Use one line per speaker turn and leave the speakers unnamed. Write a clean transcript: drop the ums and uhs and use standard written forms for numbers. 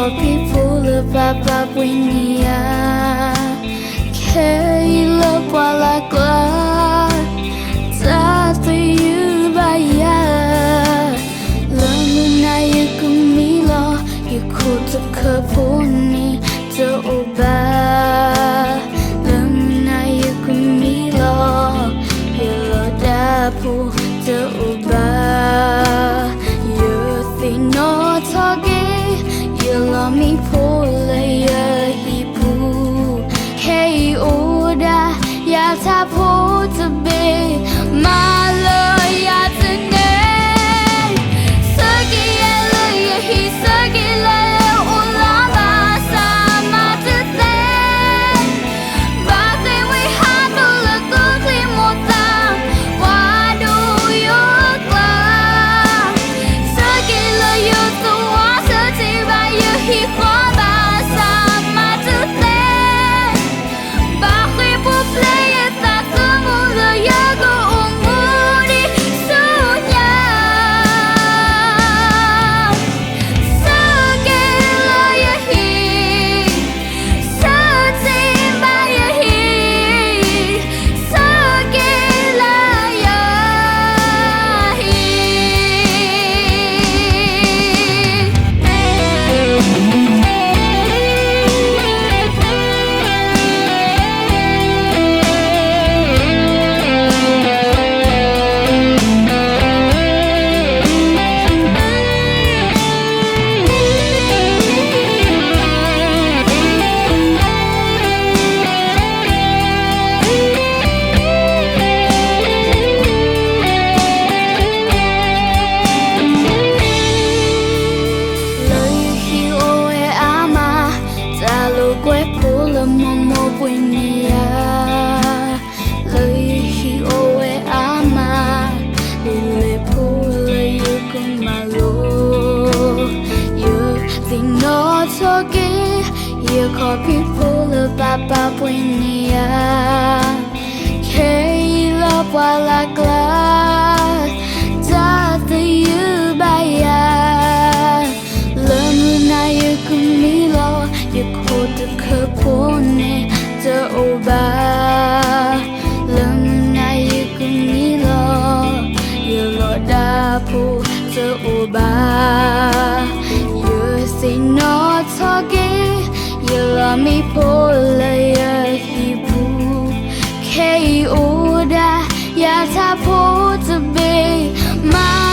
copy full of papa punya Kay love wala kwa Tatu yu baya Lamu na yu kumilo Yu kutu kapuni Te uba Lamu na yu kumilo Yu lo dapu Te uba Yu thino toge You love me pole ya hipu Hey oda ya tapo to be My love ya tene Sagi ya lo ya hi sagi la ya ulama sama tete But then we handle the good mota Wadu yo kla Sagi la yo tu wasa tiba yo hi kwa ba sama tete Bakhi pu play ta tumu lo ya go umuri sunya Sagi la ya hi Sati ba ya hi Sagi la ya Quay phố là mô quên nhà lời hi ô e ama lệ phố là yêu con mà lô yêu tình nó cho kê yêu khó biết phố là papa quên nhà kê lo qua là cla ta tự yêu bay à lần này yêu cùng mi lo yêu khổ được kapone te oba lần này yêu cùng mi lo yêu lo dapu te oba yêu xin nó toge yêu lo mi pole ya hipu kei oda ya tapo to be my